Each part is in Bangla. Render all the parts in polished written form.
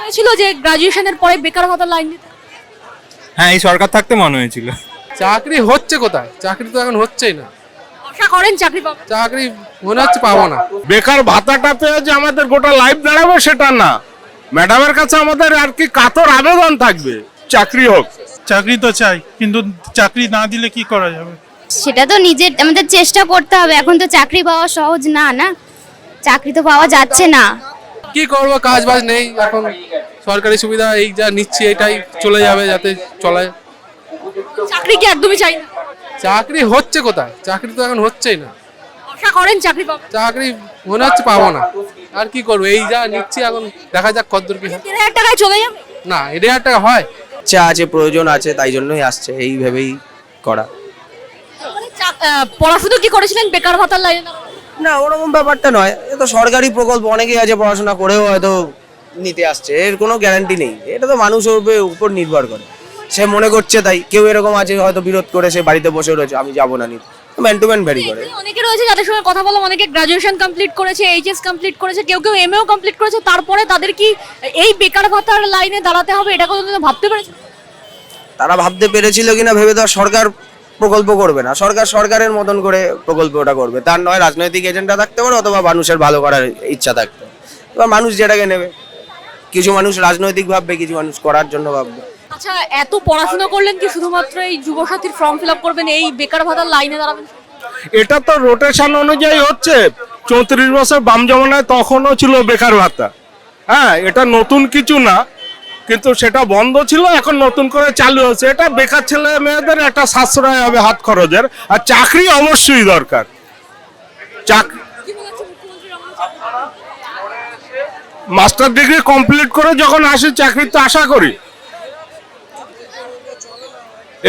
হয়েছিল যে গ্রাজুয়েশনের পরে বেকার ভাতার লাইন দিতে? হ্যাঁ, এই সরকার থাকতে মনে হয়েছিল। চাকরি হচ্ছে কোথায়? চাকরি তো এখন হচ্ছেই না। আশা করেন চাকরি পাবেন? চাকরি মনে হচ্ছে পাবো না। বেকার ভাতাটা পেয়ে যে আমাদের গোটা লাইফ দাঁড়াবে সেটা না, ম্যাডামের কাছে আমাদের আর কি কাতর আবেদন থাকবে, চাকরি হোক। চাকরি তো চাই, কিন্তু চাকরি না দিলে কি করা যাবে? সেটা তো নিজের আমাদের চেষ্টা করতে হবে। এখন তো চাকরি পাওয়া সহজ না, না চাকরি তো পাওয়া যাচ্ছে না। কি করবো, কাজ বাজ নেই এখন। সরকারি সুবিধা এই যা নিচ্ছি এটাই চলে যাবে, যাতে চলে। চাকরি কি একদমই চাই না? চাকরি হচ্ছে কোথায়? চাকরি তো এখন হচ্ছেই না। আশা করেন চাকরি পাবেন? চাকরি মনে হচ্ছে পাবো না। আর কি করবো, এই যা নিচ্ছি এখন, দেখা যাক কতদূর কি হয়। 13,000 টাকায় চলে যাবে? না, 1,000 টাকা হয়? ইচ্ছা আছে, প্রয়োজন আছে, তাই জন্যই আসছে, এই ভেবেই করা। পড়াশোনা কি করেছিলেন বেকার ভাতার লাইনে দাঁড়ানোর? না, ওরকম ব্যাপারটা নয়, এ তো সরকারি প্রকল্প, অনেকেই আছে পড়াশোনা করেও হয়তো নিতে আসছে, এর কোনো গ্যারান্টি নেই। এটা তো মানুষের উপর নির্ভর করে, সে মনে করছে তাই। কেউ এরকম আছে হয়তো বিরোধ করে সে বাড়িতে বসে রয়েছে, আমি যাবো না নিতে। ম্যান টু ম্যান ভ্যারি করে। অনেকে রয়েছে যাদের সঙ্গে কথা বললাম, অনেকে গ্রাজুয়েশন কমপ্লিট করেছে, এইচএস কমপ্লিট করেছে, কেউ কেউ এমএও কমপ্লিট করেছে, তারপরে তাদের কি এই বেকার ভাতার লাইনে দাঁড়াতে হবে এটা কোনোদিনও ভাবতে পেরেছে? তারা ভাবতে পেরেছিল কিনা ভেবে তো আর সরকার প্রকল্প করবে না। সরকার সরকারের মতন করে প্রকল্প ওটা করবে, তার নয় রাজনৈতিক এজেন্ডা থাকতে পারে অথবা মানুষের ভালো করার ইচ্ছা থাকতে পারে। এবার মানুষ যেটাকে নেবে, কিছু মানুষ রাজনৈতিক ভাববে, কিছু মানুষ করার জন্য ভাববে। আচ্ছা, এত পড়াশোনা করলেন কি শুধুমাত্র এই যুবসাথীর ফর্ম ফিল আপ করবেন, এই বেকার ভাতার লাইনে দাঁড়াবেন? এটা তো রোটেশন অনুযায়ী হচ্ছে। 34 বছর বাম জমানায় তখনও ছিল বেকার ভাতা। হ্যাঁ, এটা নতুন কিছু না, কিন্তু সেটা বন্ধ ছিল, এখন নতুন করে চালু হচ্ছে। এটা বেকার ছেলে মেয়েদের একটা সাশ্রয় হবে হাত খরচের। আর চাকরি অবশ্যই দরকার। মাস্টার ডিগ্রি কমপ্লিট করে যখন আসি চাকরির তো আশা করি,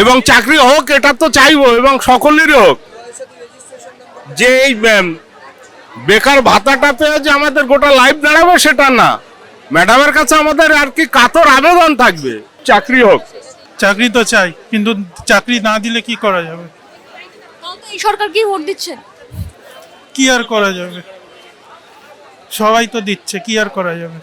এবং চাকরি হোক এটা তো চাইবো, এবং সকলেরই হোক। যে এই বেকার ভাতাটা পেয়ে যে আমাদের গোটা লাইফ দাঁড়াবে সেটা না, ম্যাডামের কাছে আমাদের আর কি কাতর আবেদন থাকবে, চাকরি হোক। চাকরি তো চাই, কিন্তু চাকরি না দিলে কি করা যাবে? তাহলে এই সরকার কি ভোট দিচ্ছেন? কি আর করা যাবে? সবাই তো দিচ্ছে, কি আর করা যাবে?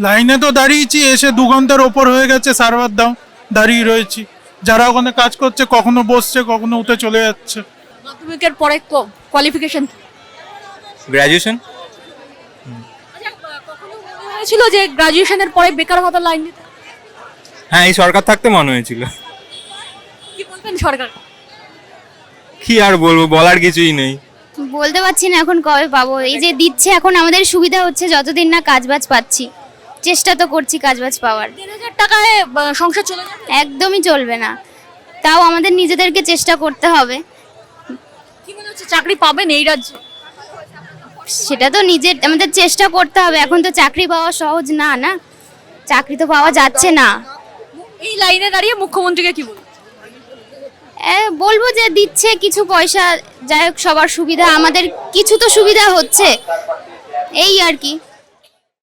লাইনে তো দাঁড়িয়েছি, এসে 2 ঘন্টার ওপর হয়ে গেছে, সার্ভার দাও, দাঁড়িয়ে রয়েছি। যারা ওখানে কাজ করছে কখনো বসছে, কখনো উঠে চলে যাচ্ছে। মাধ্যমিকের পরে কোয়ালিফিকেশন গ্র্যাজুয়েশন। কখনো মনে হয়েছিল যে গ্রাজুয়েশনের পরে বেকার ভাতার লাইন দিতে? হ্যাঁ, এই সরকার থাকতে মনে হয়েছিল। কি বলবেন সরকার? কি আর বলবো, বলার কিছুই নেই। বলতে পারছি না এখন কবে পাবো। এই যে দিচ্ছে এখন আমাদের সুবিধা হচ্ছে, যতদিন না কাজবাজ পাচ্ছি। চেষ্টা তো করছি কাজবাজ পাওয়ার। 13,000 টাকায় সংসার চলে যাবে? একদমই চলবে না, তাও আমাদের নিজেদেরকে চেষ্টা করতে হবে। কি মনে হচ্ছে চাকরি পাবেন এই রাজ্যে? সেটা তো নিজের আমাদের চেষ্টা করতে হবে। এখন তো চাকরি পাওয়া সহজ না, না চাকরি তো পাওয়া যাচ্ছে না। এই লাইনে দাঁড়িয়ে মুখ্যমন্ত্রীকে কি বলবো? বলবো যে দিচ্ছে কিছু পয়সা, যাই হোক সবার সুবিধা, আমাদের কিছু তো সুবিধা হচ্ছে, এই আর কি।